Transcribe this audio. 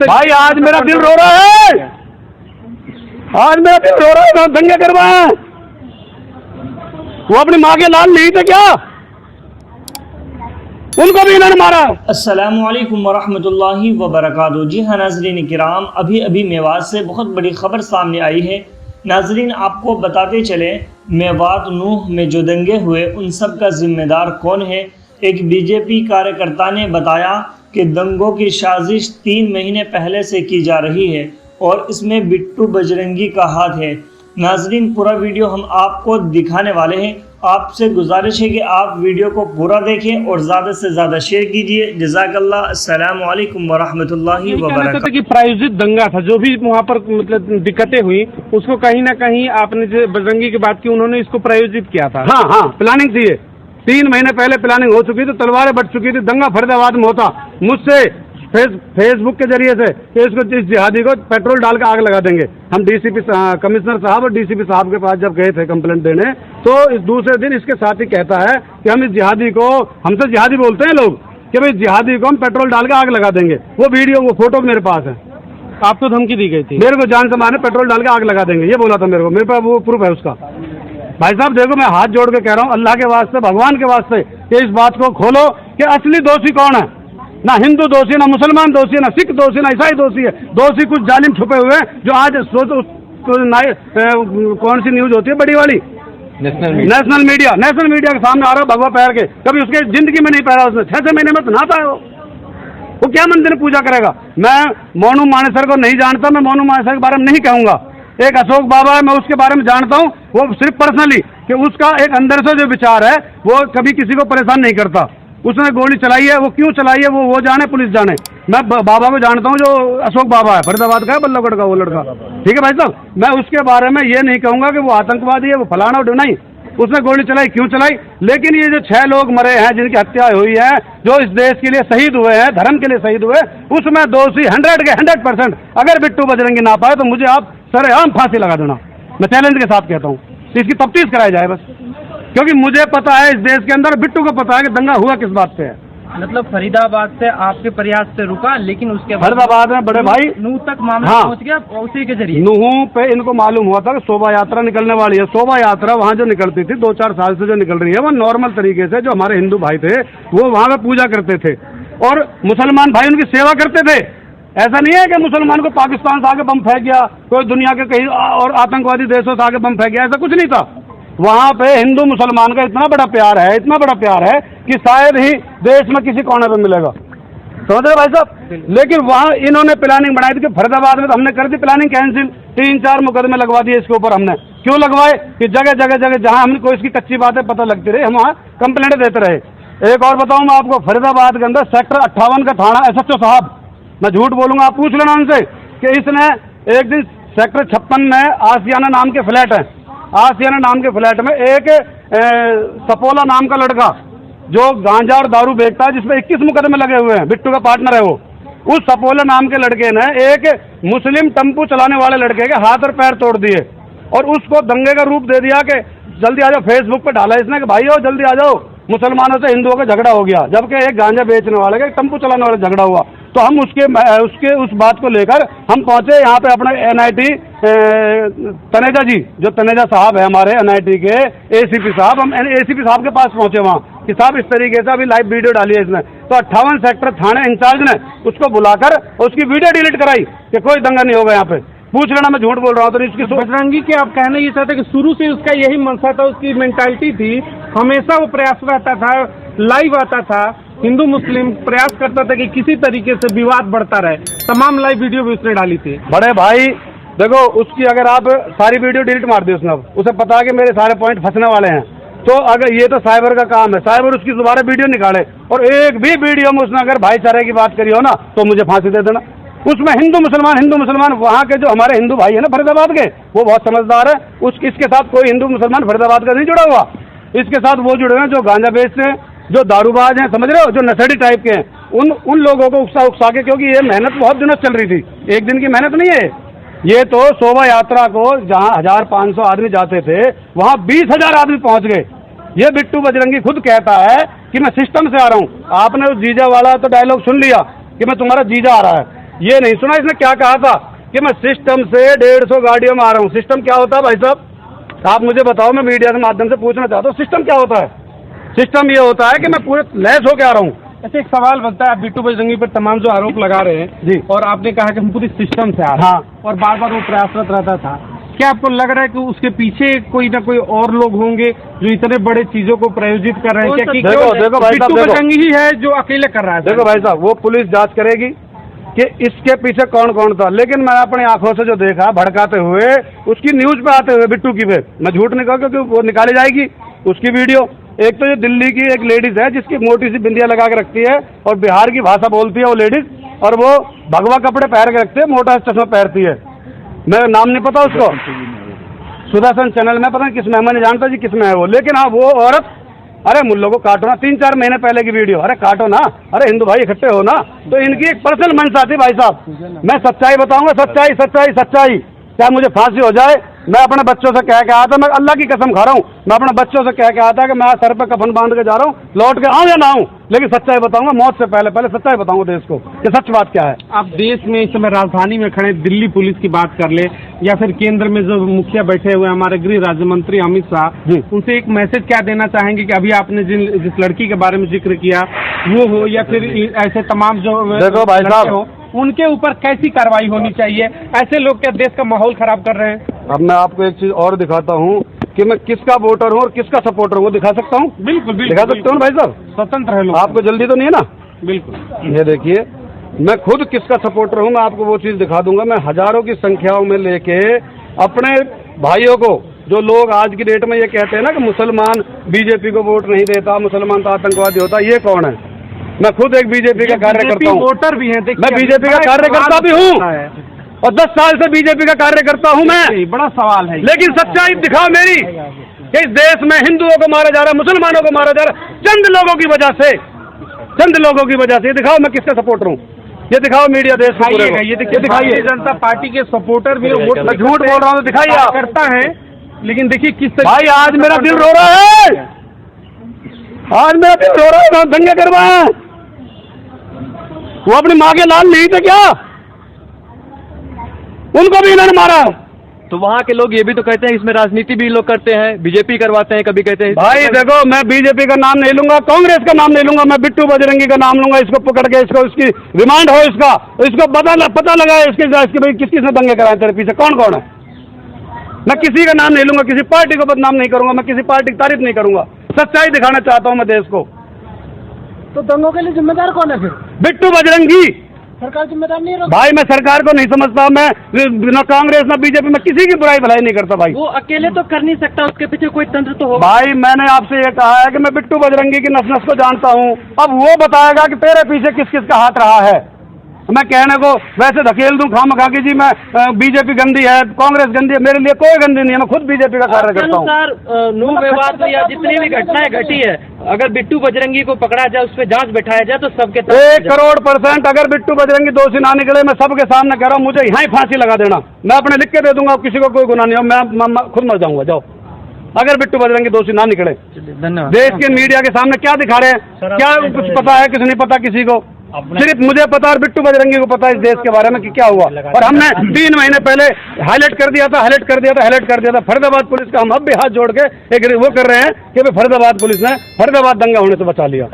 भाई आज मेरा दिल रो रहा है, आज मेरा दिल रो रहा है। दंगे करवाए, वो अपनी माँ के लाल नहीं थे क्या? उनको भी इन्होंने मारा। अस्सलामु अलैकुम वरहमतुल्लाहि वबरकातुहू। जी हाँ नाज़रीन किराम, अभी अभी मेवात से बहुत बड़ी खबर सामने आई है। नाज़रीन आपको बताते चले, मेवात नूह में जो दंगे हुए उन सब का जिम्मेदार कौन है। एक बीजेपी कार्यकर्ता ने बताया कि दंगों की साजिश 3 महीने पहले से की जा रही है और इसमें बिट्टू बजरंगी का हाथ है। नाज़रीन पूरा वीडियो हम आपको दिखाने वाले हैं। आपसे गुजारिश है कि आप वीडियो को पूरा देखें और ज़्यादा से ज़्यादा शेयर कीजिए। जज़ाकल्लाह। अस्सलामु अलैकुम वरहमतुल्लाहि वबरकातुहू। कि प्रायोजित दंगा था, जो भी वहाँ पर मतलब दिक्कतें हुई उसको कहीं ना कहीं आपने जो बजरंगी की बात की, उन्होंने इसको प्रायोजित किया था। हाँ हाँ, प्लानिंग थी ये। 3 महीने पहले प्लानिंग हो चुकी थी, तलवारें बट चुकी थी। दंगा फरीदाबाद में होता, मुझसे फेसबुक के जरिए से इसको, इस जिहादी को पेट्रोल डाल के आग लगा देंगे। हम डीसीपी कमिश्नर साहब और डीसीपी साहब के पास जब गए थे कंप्लेंट देने, तो इस दूसरे दिन इसके साथ ही कहता है कि हम इस जिहादी को, हमसे जिहादी बोलते हैं लोग, कि भाई जिहादी को हम पेट्रोल डाल के आग लगा देंगे। वो वीडियो, वो फोटो मेरे पास है। आपको धमकी दी गई थी? मेरे को जान से मारे पेट्रोल डाल के आग लगा देंगे, ये बोला था मेरे को। मेरे पास वो प्रूफ है उसका। भाई साहब देखो, मैं हाथ जोड़ के कह रहा हूँ, अल्लाह के वास्ते, भगवान के वास्ते, कि इस बात को खोलो कि असली दोषी कौन है। ना हिंदू दोषी, ना मुसलमान दोषी, ना सिख दोषी, ना ईसाई दोषी है। दोषी कुछ जालिम छुपे हुए हैं, जो आज कौन सी न्यूज होती है बड़ी वाली, नेशनल मीडिया के सामने आ रहा है भगवा पैर के। कभी उसके जिंदगी में नहीं पैरा उसने, 6 महीने में तो नहाता है वो क्या मंदिर में पूजा करेगा। मैं मोनू मानेसर को नहीं जानता, मैं मोनू मानेसर के बारे में नहीं कहूंगा। एक अशोक बाबा है, मैं उसके बारे में जानता हूँ, वो सिर्फ पर्सनली, कि उसका एक अंदर से जो विचार है वो कभी किसी को परेशान नहीं करता। उसने गोली चलाई है, वो क्यों चलाई है वो जाने, पुलिस जाने। मैं बाबा को जानता हूँ, जो अशोक बाबा है, फरीदाबाद का है, बल्लभगढ़ का वो लड़का। ठीक है भाई साहब, मैं उसके बारे में ये नहीं कहूंगा कि वो आतंकवादी है, वो फलाना नहीं। उसने गोली चलाई, क्यों चलाई। लेकिन ये जो 6 लोग मरे हैं, जिनकी हत्या हुई है, जो इस देश के लिए शहीद हुए हैं, धर्म के लिए शहीद हुए, उसमें दोषी 100% अगर बिट्टू बजरंगी ना पाए तो मुझे आप सरेआम फांसी लगा देना। मैं चैलेंज के साथ कहता हूँ, इसकी तफ्तीश कराई जाए बस। क्योंकि मुझे पता है, इस देश के अंदर बिट्टू को पता है कि दंगा हुआ किस बात पे है। मतलब फरीदाबाद से आपके प्रयास से रुका, लेकिन उसके बाद फरीदाबाद में बड़े भाई नूह तक मामला पहुंच गया। उसी के जरिए नूह पे इनको मालूम हुआ था कि शोभा यात्रा निकलने वाली है। शोभा यात्रा वहाँ जो निकलती थी 2-4 साल से जो निकल रही है, वो नॉर्मल तरीके से, जो हमारे हिंदू भाई थे वो वहाँ पे पूजा करते थे और मुसलमान भाई उनकी सेवा करते थे। ऐसा नहीं है कि मुसलमान को पाकिस्तान से आगे बम फेंक गया, कोई दुनिया के कहीं और आतंकवादी देशों से आगे बम फेंक गया, ऐसा कुछ नहीं था। वहाँ पे हिंदू मुसलमान का इतना बड़ा प्यार है, इतना बड़ा प्यार है कि शायद ही देश में किसी कोने पे मिलेगा। समझ रहे भाई साहब। लेकिन वहाँ इन्होंने प्लानिंग बनाई थी कि फरीदाबाद में तो हमने कर दी प्लानिंग कैंसिल, 3-4 मुकदमे लगवा दिए इसके ऊपर। हमने क्यों लगवाए कि जगह जगह जहाँ हमने कोई इसकी कच्ची बातें पता लगती रही, हम वहाँ कंप्लेंट देते रहे। एक और बताऊँ मैं आपको, फरीदाबाद के अंदर सेक्टर 58 का थाना SHO साहब, मैं झूठ बोलूंगा, आप पूछ लेना उनसे, कि इसने एक दिन सेक्टर 56 में आसियाना नाम के फ्लैट है, आसियाना नाम के फ्लैट में एक सपोला नाम का लड़का जो गांजा और दारू बेचता है, जिसमें 21 मुकदमे लगे हुए हैं, बिट्टू का पार्टनर है वो। उस सपोला नाम के लड़के ने एक मुस्लिम टेम्पू चलाने वाले लड़के के हाथ और पैर तोड़ दिए और उसको दंगे का रूप दे दिया कि जल्दी आ जाओ। फेसबुक पे डाला इसने कि भाई जल्दी आ जाओ, मुसलमानों से हिंदुओं का झगड़ा हो गया, जबकि एक गांजा बेचने वाले का टेम्पू चलाने वाला झगड़ा हुआ। तो हम उसके उस बात को लेकर हम पहुंचे यहाँ पे अपने NIT तनेजा जी, जो तनेजा साहब है हमारे NIT के ACP साहब, हम ACP साहब के पास पहुंचे वहाँ कि साहब इस तरीके से अभी लाइव वीडियो डाली है इसने। तो 58 सेक्टर थाने इंचार्ज ने उसको बुलाकर उसकी वीडियो डिलीट कराई कि कोई दंगा नहीं होगा यहाँ पे। पूछ लेना, मैं झूठ बोल रहा हूँ। तो इसकी बजरंगी के आप कहना ये चाहते कि शुरू से उसका यही मनसा था, उसकी मेंटालिटी थी, हमेशा वो प्रयास रहता था, लाइव आता था, हिंदू मुस्लिम प्रयास करता था कि किसी तरीके से विवाद बढ़ता रहे। तमाम लाइव वीडियो भी उसने डाली थी। बड़े भाई देखो, उसकी अगर आप सारी वीडियो डिलीट मार दी उसने, उसे पता है कि मेरे सारे पॉइंट फंसने वाले हैं, तो अगर ये तो साइबर का काम है, साइबर उसकी दोबारा वीडियो निकाले और एक भी वीडियो में उसने अगर भाईचारे की बात करी हो ना, तो मुझे फांसी दे देना। उसमें हिंदू मुसलमान वहाँ के जो हमारे हिंदू भाई है ना फरीदाबाद के, वो बहुत समझदार है। इसके साथ कोई हिंदू मुसलमान फरीदाबाद का नहीं जुड़ा हुआ, इसके साथ वो जुड़े हुए हैं जो गांजा बेचते हैं, जो दारूबाज हैं, समझ रहे हो, जो नशेड़ी टाइप के हैं। उन लोगों को उकसा के, क्योंकि ये मेहनत बहुत दिनों से चल रही थी, एक दिन की मेहनत नहीं है ये। तो शोभा यात्रा को जहाँ 1500 आदमी जाते थे, वहाँ 20,000 आदमी पहुँच गए। ये बिट्टू बजरंगी खुद कहता है कि मैं सिस्टम से आ रहा हूँ। आपने उस जीजा वाला तो डायलॉग सुन लिया कि मैं तुम्हारा जीजा आ रहा है। ये नहीं सुना इसने क्या कहा था कि मैं सिस्टम से 150 गाड़ियों में आ रहा हूँ। सिस्टम क्या होता है भाई साहब, आप मुझे बताओ, मैं मीडिया के माध्यम से पूछना चाहता हूँ, सिस्टम क्या होता है? सिस्टम ये होता है कि मैं पूरे लैस होके आ रहा हूँ। ऐसे एक सवाल बनता है, आप बिट्टू बजरंगी पर तमाम जो आरोप लगा रहे हैं जी, और आपने कहा कि हम पूरी सिस्टम से आ रहे हैं, हाँ, और बार बार वो प्रयासरत रहता था, क्या आपको लग रहा है कि उसके पीछे कोई ना कोई और लोग होंगे जो इतने बड़े चीजों को प्रायोजित कर रहे हैं? क्या कि देखो भाई साहब, बिट्टू बजरंगी ही है जो अकेले कर रहा है? देखो भाई साहब, वो पुलिस जांच करेगी कि इसके पीछे कौन कौन था, लेकिन मैं अपनी आंखों से जो देखा भड़काते हुए, उसकी न्यूज पे आते हुए बिट्टू की पे, मैं झूठ नहीं कहूँ क्योंकि वो निकाली जाएगी उसकी वीडियो। एक तो ये दिल्ली की एक लेडीज है जिसकी मोटी सी बिंदिया लगा के रखती है और बिहार की भाषा बोलती है वो लेडीज, और वो भगवा कपड़े पहन के रखती है, मोटा चश्मा पहनती है, मैं नाम नहीं पता उसको, सुदर्शन चैनल में, पता नहीं किस में, मैं नहीं जानता जी किस में है वो, लेकिन हाँ वो औरत, अरे मुल्लों को काटो ना, 3-4 महीने पहले की वीडियो, अरे काटो ना, अरे हिंदू भाई इकट्ठे हो ना। तो इनकी एक पर्सनल मंशा थी भाई साहब, मैं सच्चाई बताऊंगा, सच्चाई सच्चाई सच्चाई, चाहे मुझे फांसी हो जाए। मैं अपने बच्चों से कह के आया था, मैं अल्लाह की कसम खा रहा हूँ, मैं अपने बच्चों से कह के आया था कि मैं सर पे कफन बांध के जा रहा हूँ, लौट के आऊँ या ना आऊँ, लेकिन सच्चाई बताऊंगा, मौत से पहले पहले सच्चाई बताऊंगा देश को कि सच बात क्या है। आप देश में इस समय राजधानी में खड़े दिल्ली पुलिस की बात कर ले, या फिर केंद्र में जो मुखिया बैठे हुए हमारे गृह राज्य मंत्री अमित शाह, उनसे एक मैसेज क्या देना चाहेंगे कि अभी आपने जिस लड़की के बारे में जिक्र किया वो हो, या फिर ऐसे तमाम जो देखो भाई साहब, उनके ऊपर कैसी कार्रवाई होनी चाहिए? ऐसे लोग क्या देश का माहौल खराब कर रहे हैं? अब मैं आपको एक चीज और दिखाता हूँ कि मैं किसका वोटर हूँ और किसका सपोर्टर हूँ, वो दिखा सकता हूँ। बिल्कुल दिखा सकता हूँ भाई साहब, स्वतंत्र है लोग, आपको जल्दी तो नहीं है ना? बिल्कुल। ये देखिए, मैं खुद किसका सपोर्टर हूँ, मैं आपको वो चीज दिखा दूंगा। मैं हजारों की संख्याओं में लेके अपने भाइयों को, जो लोग आज की डेट में ये कहते हैं ना कि मुसलमान बीजेपी को वोट नहीं देता, मुसलमान तो आतंकवादी होता, ये कौन है? मैं खुद एक बीजेपी का कार्यकर्ता हूँ, वोटर भी है, मैं बीजेपी का कार्यकर्ता भी हूँ और 10 साल से बीजेपी का कार्यकर्ता हूँ मैं। बड़ा सवाल है, लेकिन सच्चाई दिखाओ मेरी कि इस देश में हिंदुओं को मारा जा रहा है, मुसलमानों को मारा जा रहा है, चंद लोगों की वजह से, चंद लोगों की वजह से। ये दिखाओ मैं किसका सपोर्टर हूँ, ये दिखाओ मीडिया देश को, ये दिखाइए। भारतीय जनता पार्टी के सपोर्टर भी वोट, मैं झूठ बोल रहा हूँ, दिखाइए आप। करता है, लेकिन देखिए किस भाई आज मेरा दिल रो रहा है, आज मेरा दिल रो रहा है, दंगे करवाए। वो अपनी माँ के लाल नहीं थे क्या? उनको भी इन्होंने मारा। तो वहाँ के लोग ये भी तो कहते हैं इसमें राजनीति भी लोग करते हैं, बीजेपी करवाते हैं, कभी कहते हैं। भाई देखो, मैं बीजेपी का नाम नहीं लूंगा, कांग्रेस का नाम नहीं लूंगा, मैं बिट्टू बजरंगी का नाम लूंगा। इसको पकड़ के, इसको, इसकी रिमांड हो, इसको पता लगाए इसके भाई किस किसने दंगे कराए तेरे पीछे, कौन कौन है। मैं किसी का नाम नहीं लूंगा, किसी पार्टी को बदनाम नहीं करूंगा, मैं किसी पार्टी की तारीफ नहीं करूंगा, सच्चाई दिखाना चाहता हूं मैं देश को। तो दंगों के लिए जिम्मेदार कौन है फिर? बिट्टू बजरंगी। सरकार जिम्मेदार नहीं है? भाई मैं सरकार को नहीं समझता, मैं न कांग्रेस न बीजेपी, मैं किसी की बुराई भलाई नहीं करता भाई। वो अकेले तो कर नहीं सकता, उसके पीछे कोई तंत्र तो होगा। भाई मैंने आपसे ये कहा है कि मैं बिट्टू बजरंगी की नस नस को जानता हूँ, अब वो बताएगा कि तेरे पीछे किस किस का हाथ रहा है। मैं कहने को वैसे धकेल दूं खामखा कि जी मैं बीजेपी गंदी है, कांग्रेस गंदी है, मेरे लिए कोई गंदी नहीं है, मैं खुद बीजेपी का कार्य करता हूँ। अनुसार नूह विवाद या जितनी भी घटनाएं घटी है, अगर बिट्टू बजरंगी को पकड़ा जाए, उस पर जांच बैठाया जाए तो सबके 1,00,00,000% अगर बिट्टू बजरंगी दोषी ना निकले, मैं सबके सामने कह रहा हूँ, मुझे यहाँ ही फांसी लगा देना, मैं अपने लिख के दे दूंगा, किसी को कोई गुनाह नहीं हो, मैं खुद मर जाऊंगा। जाओ, अगर बिट्टू बजरंगी दोषी ना निकले। धन्यवाद। देश के मीडिया के सामने क्या दिखा रहे हैं, क्या कुछ पता है, किसी नहीं पता किसी को, सिर्फ मुझे पता और बिट्टू बजरंगी को पता है इस देश के बारे में कि क्या हुआ। और हमने 3 महीने पहले हाईलाइट कर दिया था फरीदाबाद पुलिस का। हम अब भी हाथ जोड़ के एक वो कर रहे हैं कि फरीदाबाद पुलिस ने फरीदाबाद दंगा होने से बचा लिया।